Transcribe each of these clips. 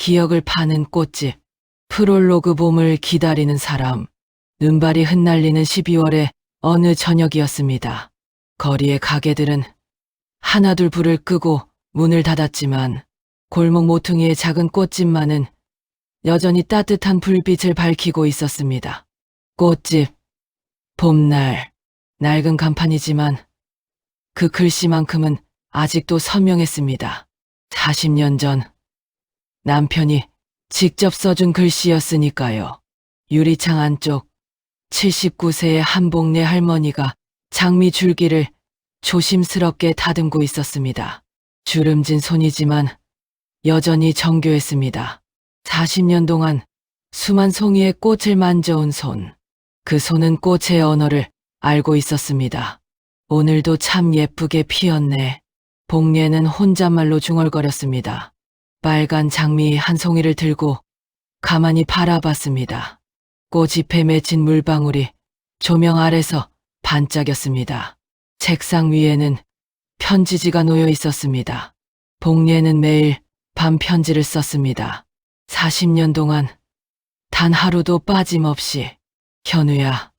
기억을 파는 꽃집. 프롤로그 봄을 기다리는 사람. 눈발이 흩날리는 12월의 어느 저녁이었습니다. 거리의 가게들은 하나둘 불을 끄고 문을 닫았지만 골목 모퉁이의 작은 꽃집만은 여전히 따뜻한 불빛을 밝히고 있었습니다. 꽃집. 봄날. 낡은 간판이지만 그 글씨만큼은 아직도 선명했습니다. 40년 전 남편이 직접 써준 글씨였으니까요. 유리창 안쪽 79세의 한복내 할머니가 장미 줄기를 조심스럽게 다듬고 있었습니다. 주름진 손이지만 여전히 정교했습니다. 40년 동안 수만 송이의 꽃을 만져온 손. 그 손은 꽃의 언어를 알고 있었습니다. 오늘도 참 예쁘게 피었네. 복례는 혼잣말로 중얼거렸습니다. 빨간 장미 한 송이를 들고 가만히 바라봤습니다. 꽃잎에 맺힌 물방울이 조명 아래서 반짝였습니다. 책상 위에는 편지지가 놓여 있었습니다. 복례는 매일 밤 편지를 썼습니다. 40년 동안 단 하루도 빠짐없이. 현우야,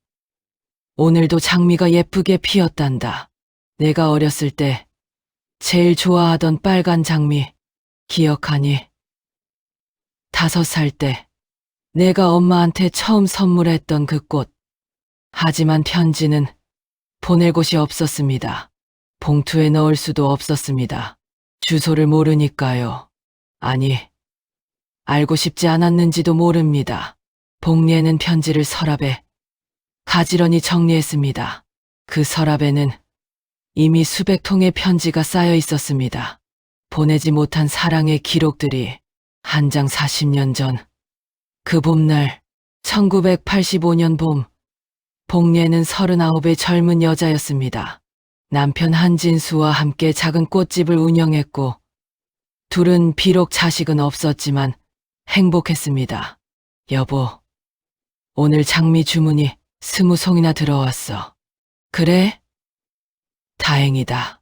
오늘도 장미가 예쁘게 피었단다. 내가 어렸을 때 제일 좋아하던 빨간 장미 기억하니? 5살 때 내가 엄마한테 처음 선물했던 그 꽃. 하지만 편지는 보낼 곳이 없었습니다. 봉투에 넣을 수도 없었습니다. 주소를 모르니까요. 아니, 알고 싶지 않았는지도 모릅니다. 복례는 편지를 서랍에 가지런히 정리했습니다. 그 서랍에는 이미 수백 통의 편지가 쌓여 있었습니다. 보내지 못한 사랑의 기록들이. 한 장 40년 전. 그 봄날, 1985년 봄, 복례는 39의 젊은 여자였습니다. 남편 한진수와 함께 작은 꽃집을 운영했고, 둘은 비록 자식은 없었지만 행복했습니다. 여보, 오늘 장미 주문이 20송이나 들어왔어. 그래? 다행이다.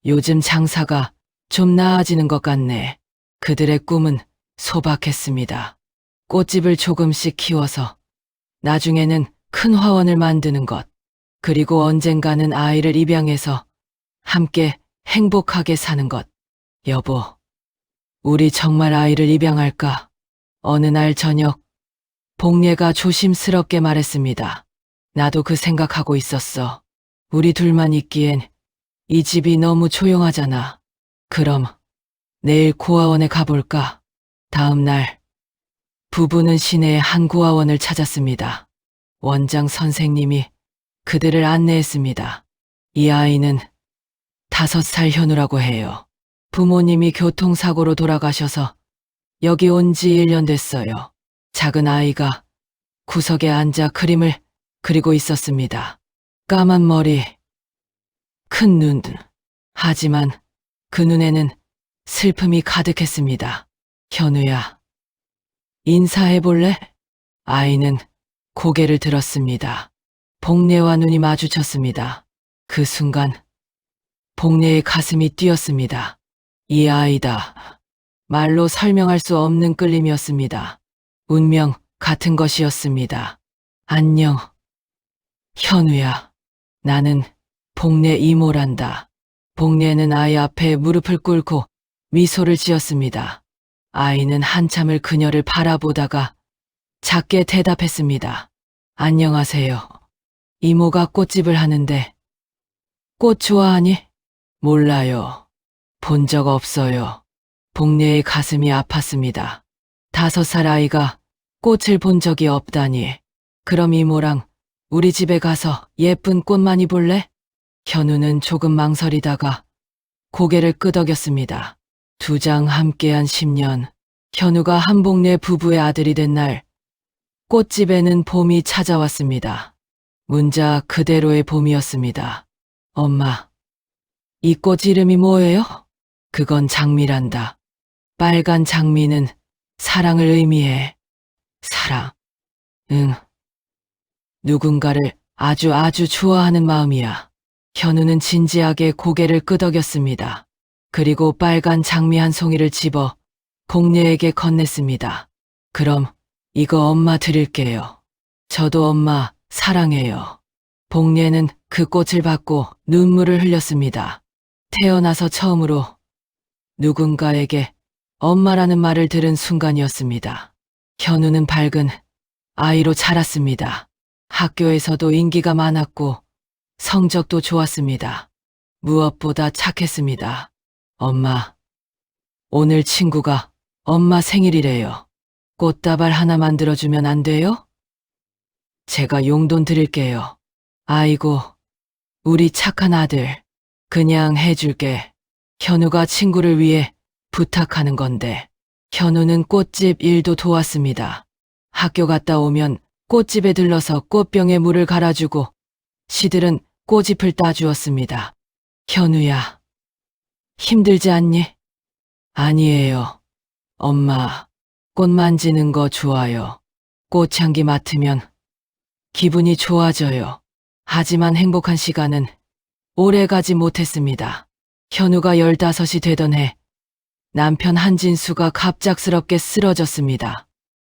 요즘 장사가 좀 나아지는 것 같네. 그들의 꿈은 소박했습니다. 꽃집을 조금씩 키워서 나중에는 큰 화원을 만드는 것. 그리고 언젠가는 아이를 입양해서 함께 행복하게 사는 것. 여보, 우리 정말 아이를 입양할까? 어느 날 저녁, 복례가 조심스럽게 말했습니다. 나도 그 생각하고 있었어. 우리 둘만 있기엔 이 집이 너무 조용하잖아. 그럼 내일 고아원에 가볼까? 다음 날, 부부는 시내의 한 고아원을 찾았습니다. 원장 선생님이 그들을 안내했습니다. 이 아이는 5살 현우라고 해요. 부모님이 교통사고로 돌아가셔서 여기 온 지 1년 됐어요. 작은 아이가 구석에 앉아 그림을 그리고 있었습니다. 까만 머리, 큰 눈. 하지만 그 눈에는 슬픔이 가득했습니다. 현우야, 인사해볼래? 아이는 고개를 들었습니다. 복례와 눈이 마주쳤습니다. 그 순간 복례의 가슴이 뛰었습니다. 이 아이다. 말로 설명할 수 없는 끌림이었습니다. 운명 같은 것이었습니다. 안녕, 현우야. 나는 복례 이모란다. 복례는 아이 앞에 무릎을 꿇고 미소를 지었습니다. 아이는 한참을 그녀를 바라보다가 작게 대답했습니다. 안녕하세요. 이모가 꽃집을 하는데 꽃 좋아하니? 몰라요. 본 적 없어요. 복례의 가슴이 아팠습니다. 5살 아이가 꽃을 본 적이 없다니. 그럼 이모랑 우리 집에 가서 예쁜 꽃만 입을래? 현우는 조금 망설이다가 고개를 끄덕였습니다. 2장 함께한 10년. 현우가 한복례 부부의 아들이 된 날, 꽃집에는 봄이 찾아왔습니다. 문자 그대로의 봄이었습니다. 엄마, 이 꽃 이름이 뭐예요? 그건 장미란다. 빨간 장미는 사랑을 의미해. 사랑. 응. 누군가를 아주 좋아하는 마음이야. 현우는 진지하게 고개를 끄덕였습니다. 그리고 빨간 장미 한 송이를 집어 복례에게 건넸습니다. 그럼 이거 엄마 드릴게요. 저도 엄마 사랑해요. 복례는 그 꽃을 받고 눈물을 흘렸습니다. 태어나서 처음으로 누군가에게 엄마라는 말을 들은 순간이었습니다. 현우는 밝은 아이로 자랐습니다. 학교에서도 인기가 많았고 성적도 좋았습니다. 무엇보다 착했습니다. 엄마, 오늘 친구가 엄마 생일이래요. 꽃다발 하나 만들어주면 안 돼요? 제가 용돈 드릴게요. 아이고, 우리 착한 아들. 그냥 해줄게. 현우가 친구를 위해 부탁하는 건데. 현우는 꽃집 일도 도왔습니다. 학교 갔다 오면 꽃집에 들러서 꽃병에 물을 갈아주고 시들은 꽃잎을 따주었습니다. 현우야, 힘들지 않니? 아니에요. 엄마, 꽃 만지는 거 좋아요. 꽃향기 맡으면 기분이 좋아져요. 하지만 행복한 시간은 오래 가지 못했습니다. 현우가 15이 되던 해 남편 한진수가 갑작스럽게 쓰러졌습니다.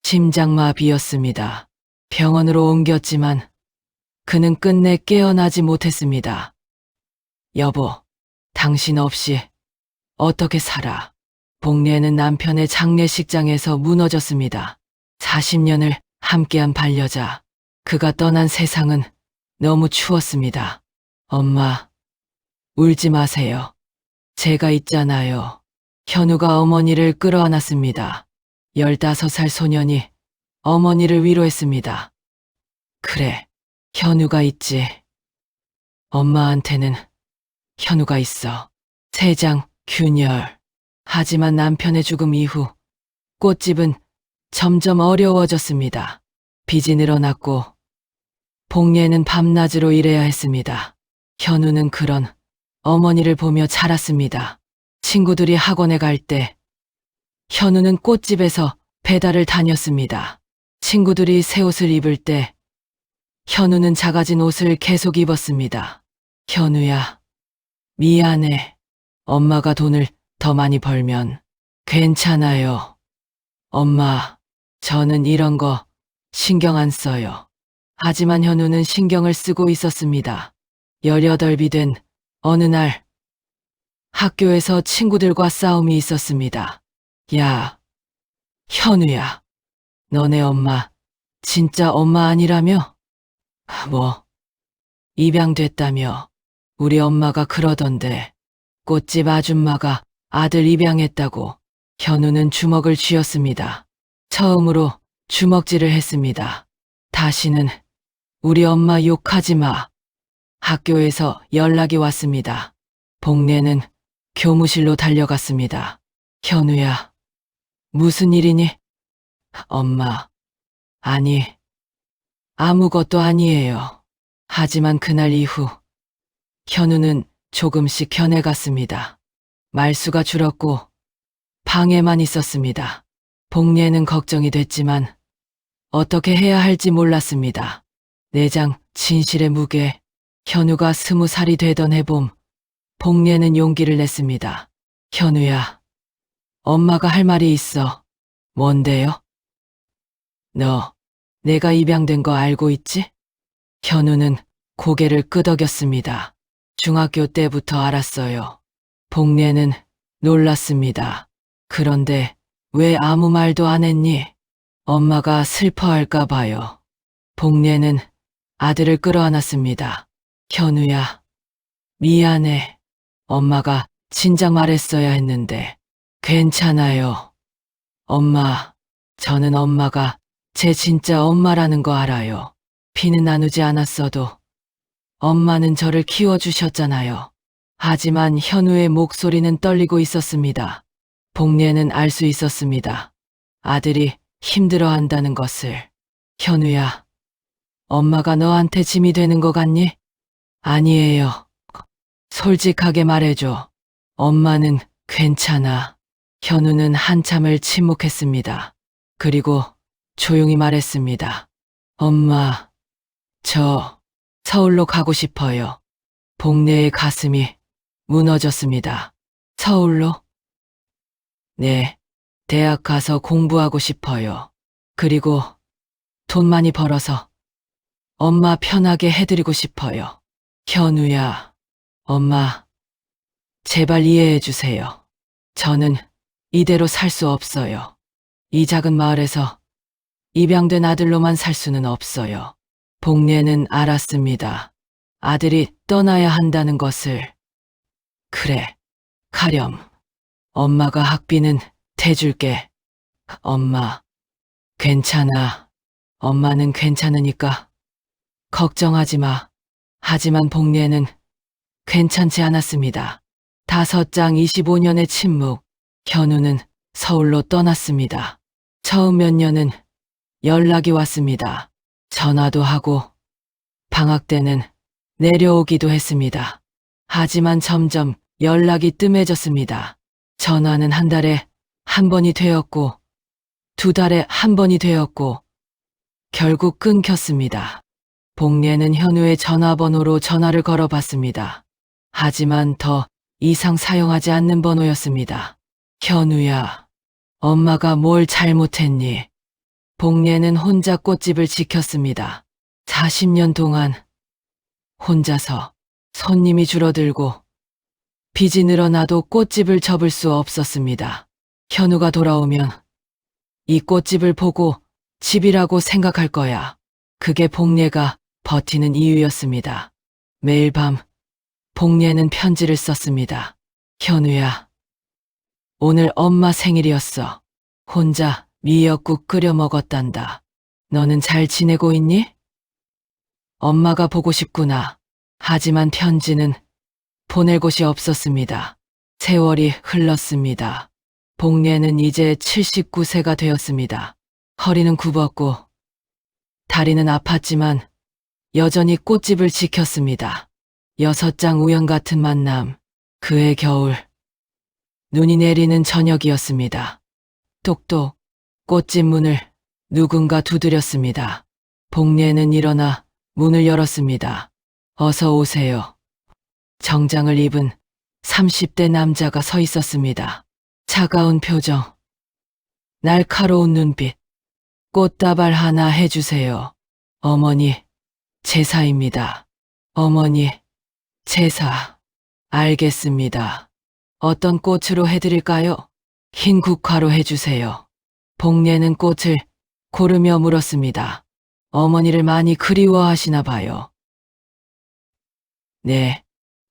심장마비였습니다. 병원으로 옮겼지만 그는 끝내 깨어나지 못했습니다. 여보, 당신 없이 어떻게 살아? 복례는 남편의 장례식장에서 무너졌습니다. 40년을 함께한 반려자. 그가 떠난 세상은 너무 추웠습니다. 엄마, 울지 마세요. 제가 있잖아요. 현우가 어머니를 끌어안았습니다. 15살 소년이 어머니를 위로했습니다. 그래, 현우가 있지. 엄마한테는 현우가 있어. 세장, 균열. 하지만 남편의 죽음 이후 꽃집은 점점 어려워졌습니다. 빚이 늘어났고 복례는 밤낮으로 일해야 했습니다. 현우는 그런 어머니를 보며 자랐습니다. 친구들이 학원에 갈 때 현우는 꽃집에서 배달을 다녔습니다. 친구들이 새 옷을 입을 때 현우는 작아진 옷을 계속 입었습니다. 현우야, 미안해. 엄마가 돈을 더 많이 벌면 괜찮아요. 엄마, 저는 이런 거 신경 안 써요. 하지만 현우는 신경을 쓰고 있었습니다. 18이 된 어느 날 학교에서 친구들과 싸움이 있었습니다. 야, 현우야, 너네 엄마 진짜 엄마 아니라며? 뭐, 입양됐다며. 우리 엄마가 그러던데. 꽃집 아줌마가 아들 입양했다고. 현우는 주먹을 쥐었습니다. 처음으로 주먹질을 했습니다. 다시는 우리 엄마 욕하지 마. 학교에서 연락이 왔습니다. 복례는 교무실로 달려갔습니다. 현우야, 무슨 일이니? 엄마, 아니, 아무것도 아니에요. 하지만 그날 이후 현우는 조금씩 변해갔습니다. 말수가 줄었고 방에만 있었습니다. 복례는 걱정이 됐지만 어떻게 해야 할지 몰랐습니다. 내장 진실의 무게. 현우가 20살이 되던 해봄, 복례는 용기를 냈습니다. 현우야, 엄마가 할 말이 있어. 뭔데요? 너, 내가 입양된 거 알고 있지? 현우는 고개를 끄덕였습니다. 중학교 때부터 알았어요. 복례는 놀랐습니다. 그런데 왜 아무 말도 안 했니? 엄마가 슬퍼할까 봐요. 복례는 아들을 끌어안았습니다. 현우야, 미안해. 엄마가 진작 말했어야 했는데. 괜찮아요. 엄마, 저는 엄마가 제 진짜 엄마라는 거 알아요. 피는 나누지 않았어도 엄마는 저를 키워주셨잖아요. 하지만 현우의 목소리는 떨리고 있었습니다. 복례는 알 수 있었습니다. 아들이 힘들어한다는 것을. 현우야, 엄마가 너한테 짐이 되는 것 같니? 아니에요. 솔직하게 말해줘. 엄마는 괜찮아. 현우는 한참을 침묵했습니다. 그리고 조용히 말했습니다. 엄마, 저 서울로 가고 싶어요. 복례의 가슴이 무너졌습니다. 서울로? 네, 대학 가서 공부하고 싶어요. 그리고 돈 많이 벌어서 엄마 편하게 해드리고 싶어요. 현우야, 엄마, 제발 이해해 주세요. 저는 이대로 살 수 없어요. 이 작은 마을에서 입양된 아들로만 살 수는 없어요. 복례는 알았습니다. 아들이 떠나야 한다는 것을. 그래, 가렴. 엄마가 학비는 대줄게. 엄마, 괜찮아. 엄마는 괜찮으니까 걱정하지 마. 하지만 복례는 괜찮지 않았습니다. 5장 25년의 침묵. 현우는 서울로 떠났습니다. 처음 몇 년은 연락이 왔습니다. 전화도 하고 방학 때는 내려오기도 했습니다. 하지만 점점 연락이 뜸해졌습니다. 전화는 한 달에 한 번이 되었고 2달에 한 번이 되었고 결국 끊겼습니다. 복례는 현우의 전화번호로 전화를 걸어봤습니다. 하지만 더 이상 사용하지 않는 번호였습니다. 현우야, 엄마가 뭘 잘못했니? 복례는 혼자 꽃집을 지켰습니다. 40년 동안 혼자서 손님이 줄어들고 빚이 늘어나도 꽃집을 접을 수 없었습니다. 현우가 돌아오면 이 꽃집을 보고 집이라고 생각할 거야. 그게 복례가 버티는 이유였습니다. 매일 밤 복례는 편지를 썼습니다. 현우야, 오늘 엄마 생일이었어. 혼자 미역국 끓여 먹었단다. 너는 잘 지내고 있니? 엄마가 보고 싶구나. 하지만 편지는 보낼 곳이 없었습니다. 세월이 흘렀습니다. 복례는 이제 79세가 되었습니다. 허리는 굽었고 다리는 아팠지만 여전히 꽃집을 지켰습니다. 6장 우연 같은 만남. 그해 겨울. 눈이 내리는 저녁이었습니다. 똑똑. 꽃집 문을 누군가 두드렸습니다. 복례는 일어나 문을 열었습니다. 어서 오세요. 정장을 입은 30대 남자가 서 있었습니다. 차가운 표정. 날카로운 눈빛. 꽃다발 하나 해주세요. 어머니, 제사입니다. 어머니, 제사. 알겠습니다. 어떤 꽃으로 해드릴까요? 흰 국화로 해주세요. 복례는 꽃을 고르며 물었습니다. 어머니를 많이 그리워하시나 봐요. 네.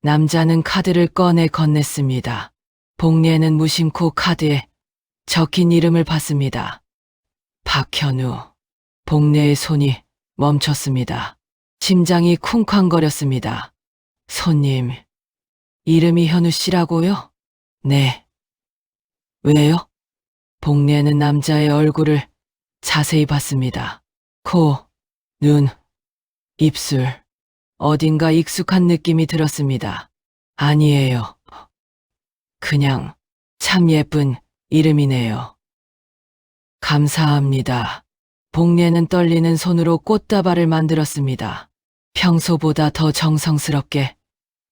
남자는 카드를 꺼내 건넸습니다. 복례는 무심코 카드에 적힌 이름을 봤습니다. 박현우. 복례의 손이 멈췄습니다. 심장이 쿵쾅거렸습니다. 손님, 이름이 현우 씨라고요? 네. 왜요? 복례는 남자의 얼굴을 자세히 봤습니다. 코, 눈, 입술. 어딘가 익숙한 느낌이 들었습니다. 아니에요. 그냥 참 예쁜 이름이네요. 감사합니다. 복례는 떨리는 손으로 꽃다발을 만들었습니다. 평소보다 더 정성스럽게,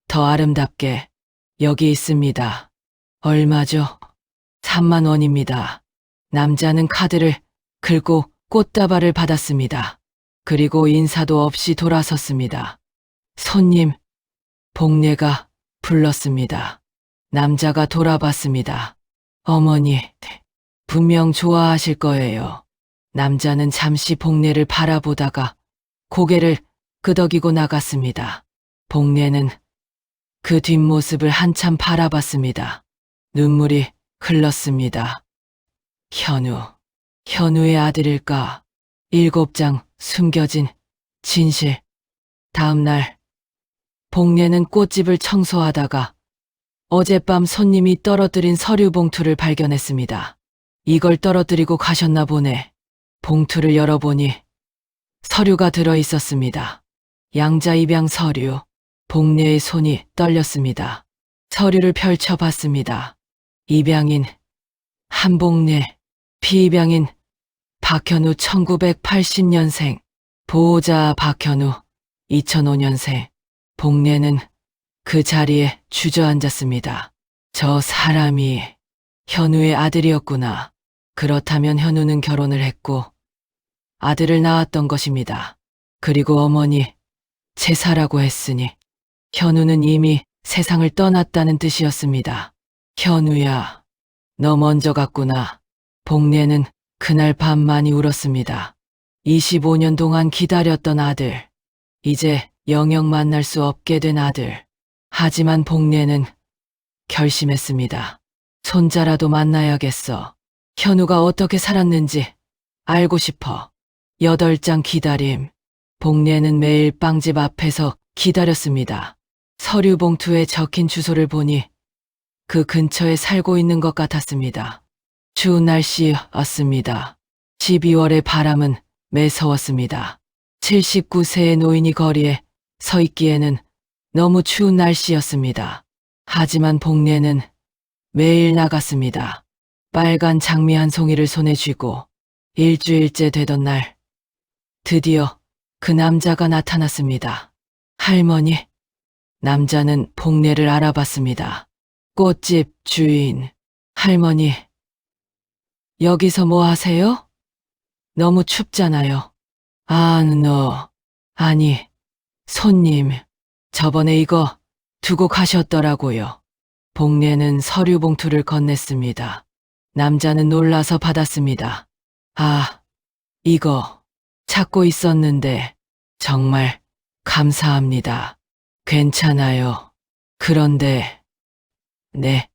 더 아름답게. 여기 있습니다. 얼마죠? 3만 원입니다. 남자는 카드를 긁고 꽃다발을 받았습니다. 그리고 인사도 없이 돌아섰습니다. 손님, 복례가 불렀습니다. 남자가 돌아봤습니다. 어머니, 분명 좋아하실 거예요. 남자는 잠시 복례를 바라보다가 고개를 끄덕이고 나갔습니다. 복례는 그 뒷모습을 한참 바라봤습니다. 눈물이 흘렀습니다. 현우의 아들일까? 7장 숨겨진 진실. 다음 날, 복례는 꽃집을 청소하다가 어젯밤 손님이 떨어뜨린 서류 봉투를 발견했습니다. 이걸 떨어뜨리고 가셨나 보네. 봉투를 열어보니 서류가 들어 있었습니다. 양자 입양 서류. 복례의 손이 떨렸습니다. 서류를 펼쳐봤습니다. 입양인 한복례, 피입양인 박현우 1980년생, 보호자 박현우 2005년생. 복례는 그 자리에 주저앉았습니다. 저 사람이 현우의 아들이었구나. 그렇다면 현우는 결혼을 했고 아들을 낳았던 것입니다. 그리고 어머니, 제사라고 했으니 현우는 이미 세상을 떠났다는 뜻이었습니다. 현우야, 너 먼저 갔구나. 복례는 그날 밤 많이 울었습니다. 25년 동안 기다렸던 아들, 이제 영영 만날 수 없게 된 아들. 하지만 복례는 결심했습니다. 손자라도 만나야겠어. 현우가 어떻게 살았는지 알고 싶어. 8장 기다림. 복례는 매일 빵집 앞에서 기다렸습니다. 서류 봉투에 적힌 주소를 보니 그 근처에 살고 있는 것 같았습니다. 추운 날씨였습니다. 12월의 바람은 매서웠습니다. 79세의 노인이 거리에 서 있기에는 너무 추운 날씨였습니다. 하지만 복례는 매일 나갔습니다. 빨간 장미 한 송이를 손에 쥐고 일주일째 되던 날, 드디어 그 남자가 나타났습니다. 할머니. 남자는 복례를 알아봤습니다. 꽃집 주인. 할머니, 여기서 뭐 하세요? 너무 춥잖아요. 아니, 손님, 저번에 이거 두고 가셨더라고요. 복례는 서류 봉투를 건넸습니다. 남자는 놀라서 받았습니다. 이거 찾고 있었는데 정말 감사합니다. 괜찮아요. 그런데, 네,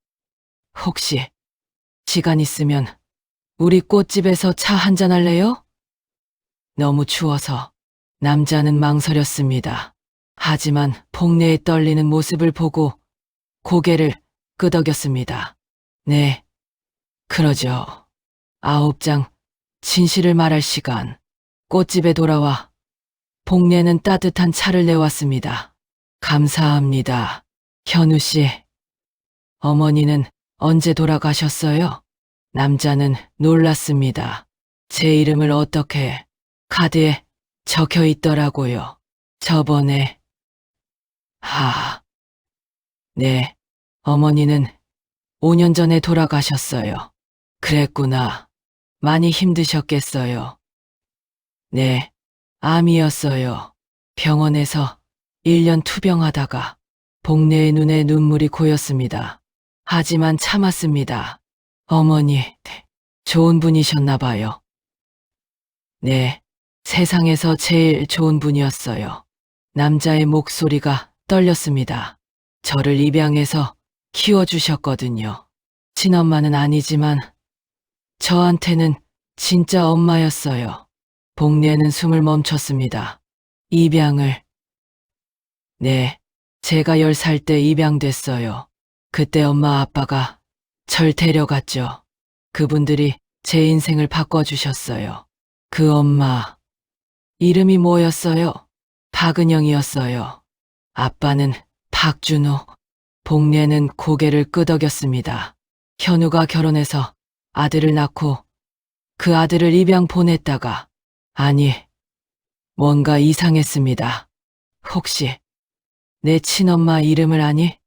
혹시 시간 있으면 우리 꽃집에서 차 한잔 할래요? 너무 추워서 남자는 망설였습니다. 하지만 복례의 떨리는 모습을 보고 고개를 끄덕였습니다. 네, 그러죠. 9장 진실을 말할 시간. 꽃집에 돌아와 복례는 따뜻한 차를 내왔습니다. 감사합니다. 현우 씨, 어머니는 언제 돌아가셨어요? 남자는 놀랐습니다. 제 이름을 어떻게 카드에 적혀 있더라고요. 저번에. 네, 어머니는 5년 전에 돌아가셨어요. 그랬구나. 많이 힘드셨겠어요. 네, 암이었어요. 병원에서 1년 투병하다가 복례의 눈에 눈물이 고였습니다. 하지만 참았습니다. 어머니, 좋은 분이셨나 봐요. 네, 세상에서 제일 좋은 분이었어요. 남자의 목소리가 떨렸습니다. 저를 입양해서 키워주셨거든요. 친엄마는 아니지만 저한테는 진짜 엄마였어요. 복례는 숨을 멈췄습니다. 입양을. 네, 제가 10살 때 입양됐어요. 그때 엄마 아빠가 절 데려갔죠. 그분들이 제 인생을 바꿔주셨어요. 그 엄마, 이름이 뭐였어요? 박은영이었어요. 아빠는 박준호. 복례는 고개를 끄덕였습니다. 현우가 결혼해서 아들을 낳고 그 아들을 입양 보냈다가, 뭔가 이상했습니다. 혹시 내 친엄마 이름을 아니?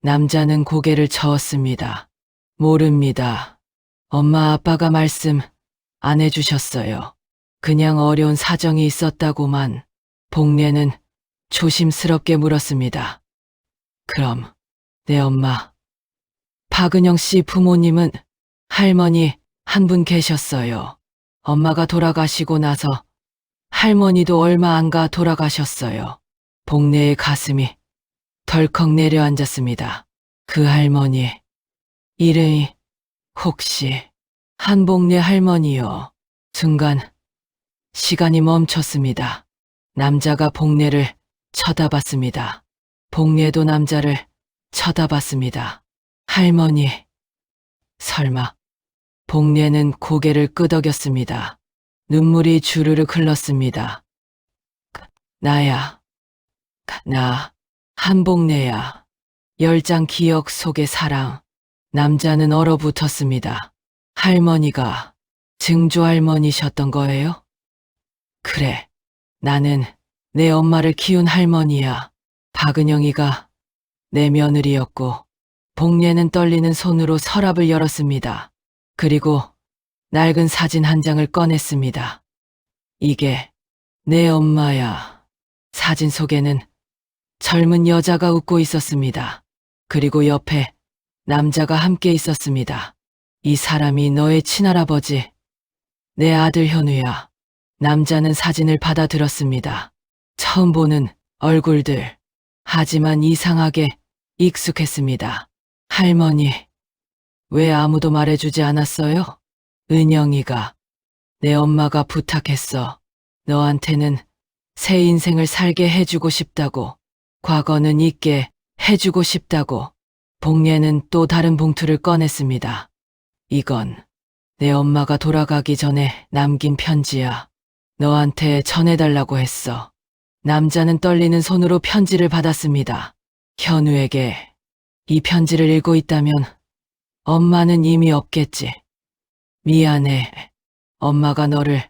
남자는 고개를 저었습니다. 모릅니다. 엄마 아빠가 말씀 안 해주셨어요. 그냥 어려운 사정이 있었다고만. 복례는 조심스럽게 물었습니다. 그럼 내 엄마, 박은영 씨 부모님은? 할머니 한 분 계셨어요. 엄마가 돌아가시고 나서 할머니도 얼마 안 가 돌아가셨어요. 복례의 가슴이 덜컥 내려앉았습니다. 그 할머니, 이름이 혹시 한복례 할머니요. 순간 시간이 멈췄습니다. 남자가 복례를 쳐다봤습니다. 복례도 남자를 쳐다봤습니다. 할머니, 설마. 복례는 고개를 끄덕였습니다. 눈물이 주르륵 흘렀습니다. 나야. 나, 한복례야. 10장 기억 속의 사랑. 남자는 얼어붙었습니다. 할머니가 증조할머니셨던 거예요? 그래, 나는 내 엄마를 키운 할머니야. 박은영이가 내 며느리였고. 복례는 떨리는 손으로 서랍을 열었습니다. 그리고 낡은 사진 한 장을 꺼냈습니다. 이게 내 엄마야. 사진 속에는 젊은 여자가 웃고 있었습니다. 그리고 옆에 남자가 함께 있었습니다. 이 사람이 너의 친할아버지, 내 아들 현우야. 남자는 사진을 받아들었습니다. 처음 보는 얼굴들. 하지만 이상하게 익숙했습니다. 할머니, 왜 아무도 말해주지 않았어요? 은영이가, 내 엄마가 부탁했어. 너한테는 새 인생을 살게 해주고 싶다고. 과거는 잊게 해주고 싶다고. 복례는 또 다른 봉투를 꺼냈습니다. 이건 내 엄마가 돌아가기 전에 남긴 편지야. 너한테 전해달라고 했어. 남자는 떨리는 손으로 편지를 받았습니다. 현우에게. 이 편지를 읽고 있다면 엄마는 이미 없겠지. 미안해. 엄마가 너를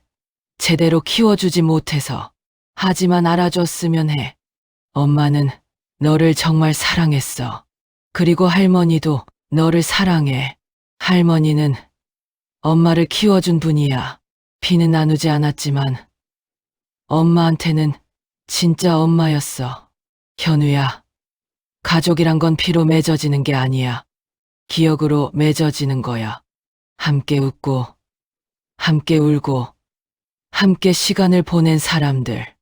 제대로 키워주지 못해서. 하지만 알아줬으면 해. 엄마는 너를 정말 사랑했어. 그리고 할머니도 너를 사랑해. 할머니는 엄마를 키워준 분이야. 피는 나누지 않았지만 엄마한테는 진짜 엄마였어. 현우야, 가족이란 건 피로 맺어지는 게 아니야. 기억으로 맺어지는 거야. 함께 웃고, 함께 울고, 함께 시간을 보낸 사람들.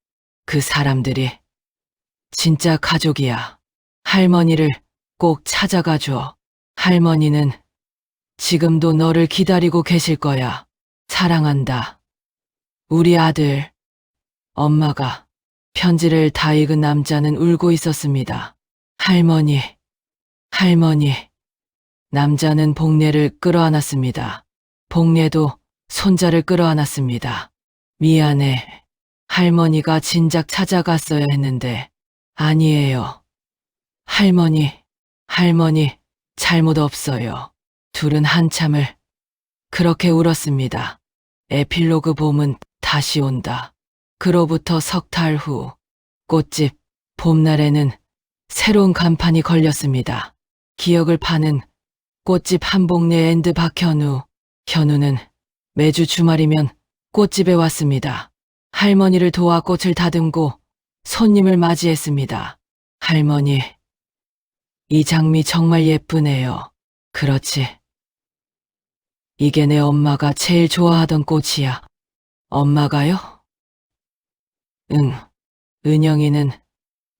그 사람들이 진짜 가족이야. 할머니를 꼭 찾아가 줘. 할머니는 지금도 너를 기다리고 계실 거야. 사랑한다. 우리 아들. 엄마가 편지를 다 읽은 남자는 울고 있었습니다. 할머니, 할머니. 남자는 복례를 끌어안았습니다. 복례도 손자를 끌어안았습니다. 미안해. 할머니가 진작 찾아갔어야 했는데. 아니에요. 할머니, 할머니, 잘못 없어요. 둘은 한참을 그렇게 울었습니다. 에필로그 봄은 다시 온다. 그로부터 석 달 후, 꽃집 봄날에는 새로운 간판이 걸렸습니다. 기억을 파는 꽃집 한복례 앤드 박현우. 현우는 매주 주말이면 꽃집에 왔습니다. 할머니를 도와 꽃을 다듬고 손님을 맞이했습니다. 할머니, 이 장미 정말 예쁘네요. 그렇지. 이게 내 엄마가 제일 좋아하던 꽃이야. 엄마가요? 응. 은영이는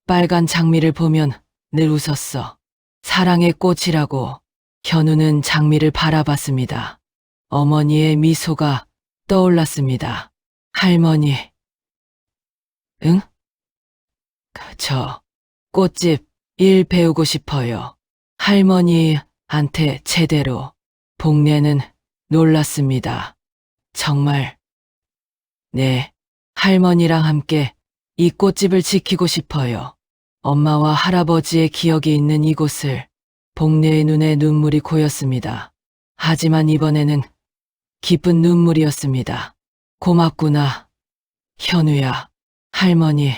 빨간 장미를 보면 늘 웃었어. 사랑의 꽃이라고. 현우는 장미를 바라봤습니다. 어머니의 미소가 떠올랐습니다. 할머니. 응? 저 꽃집 일 배우고 싶어요. 할머니한테 제대로. 복례는 놀랐습니다. 정말. 네, 할머니랑 함께 이 꽃집을 지키고 싶어요. 엄마와 할아버지의 기억이 있는 이곳을. 복례의 눈에 눈물이 고였습니다. 하지만 이번에는 기쁜 눈물이었습니다. 고맙구나, 현우야. 할머니.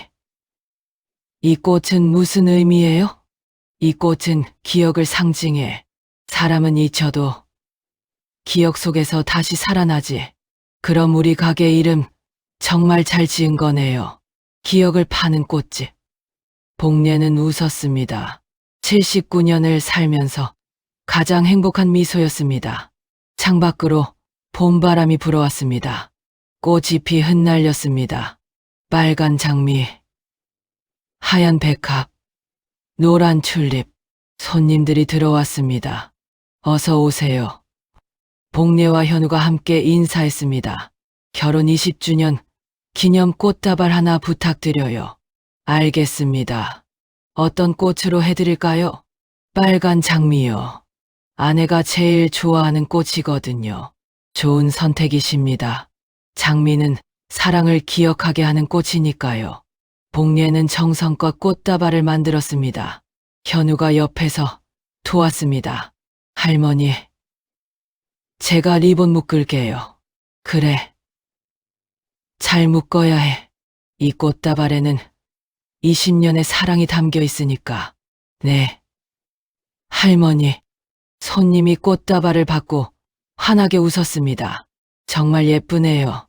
이 꽃은 무슨 의미예요? 이 꽃은 기억을 상징해. 사람은 잊혀도 기억 속에서 다시 살아나지. 그럼 우리 가게 이름 정말 잘 지은 거네요. 기억을 파는 꽃집. 복례는 웃었습니다. 79년을 살면서 가장 행복한 미소였습니다. 창밖으로 봄바람이 불어왔습니다. 꽃잎이 흩날렸습니다. 빨간 장미, 하얀 백합, 노란 튤립. 손님들이 들어왔습니다. 어서 오세요. 복례와 현우가 함께 인사했습니다. 결혼 20주년 기념 꽃다발 하나 부탁드려요. 알겠습니다. 어떤 꽃으로 해드릴까요? 빨간 장미요. 아내가 제일 좋아하는 꽃이거든요. 좋은 선택이십니다. 장미는 사랑을 기억하게 하는 꽃이니까요. 복례는 정성껏 꽃다발을 만들었습니다. 현우가 옆에서 도왔습니다. 할머니, 제가 리본 묶을게요. 그래. 잘 묶어야 해. 이 꽃다발에는 20년의 사랑이 담겨 있으니까. 네. 할머니. 손님이 꽃다발을 받고 환하게 웃었습니다. 정말 예쁘네요.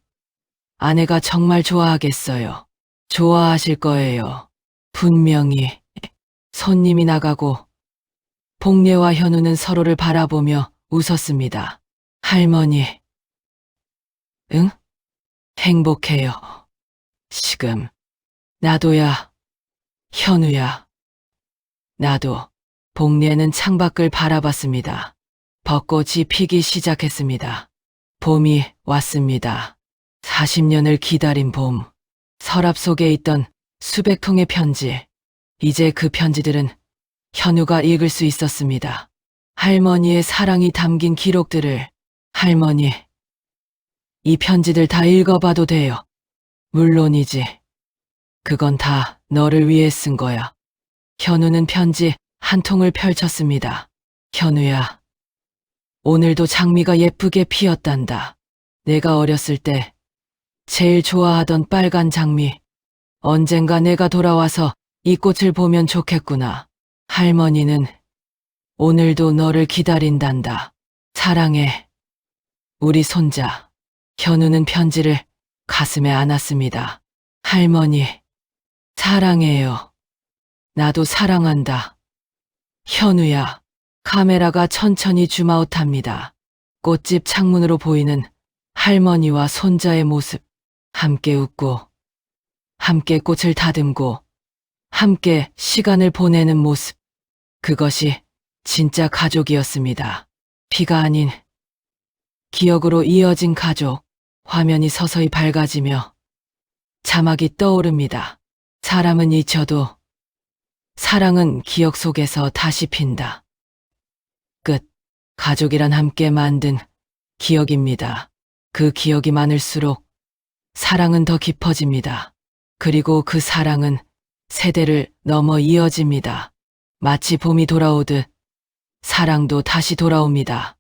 아내가 정말 좋아하겠어요. 좋아하실 거예요. 분명히. 손님이 나가고 복례와 현우는 서로를 바라보며 웃었습니다. 할머니. 응? 행복해요. 지금. 나도야. 현우야. 나도. 복례는 창밖을 바라봤습니다. 벚꽃이 피기 시작했습니다. 봄이 왔습니다. 40년을 기다린 봄. 서랍 속에 있던 수백 통의 편지. 이제 그 편지들은 현우가 읽을 수 있었습니다. 할머니의 사랑이 담긴 기록들을. 할머니, 이 편지들 다 읽어봐도 돼요. 물론이지. 그건 다 너를 위해 쓴 거야. 현우는 편지 한 통을 펼쳤습니다. 현우야, 오늘도 장미가 예쁘게 피었단다. 내가 어렸을 때 제일 좋아하던 빨간 장미. 언젠가 내가 돌아와서 이 꽃을 보면 좋겠구나. 할머니는 오늘도 너를 기다린단다. 사랑해. 우리 손자. 현우는 편지를 가슴에 안았습니다. 할머니, 사랑해요. 나도 사랑한다. 현우야. 카메라가 천천히 줌아웃합니다. 꽃집 창문으로 보이는 할머니와 손자의 모습. 함께 웃고, 함께 꽃을 다듬고, 함께 시간을 보내는 모습. 그것이 진짜 가족이었습니다. 피가 아닌 기억으로 이어진 가족. 화면이 서서히 밝아지며 자막이 떠오릅니다. 사람은 잊혀도 사랑은 기억 속에서 다시 핀다. 끝. 가족이란 함께 만든 기억입니다. 그 기억이 많을수록 사랑은 더 깊어집니다. 그리고 그 사랑은 세대를 넘어 이어집니다. 마치 봄이 돌아오듯 사랑도 다시 돌아옵니다.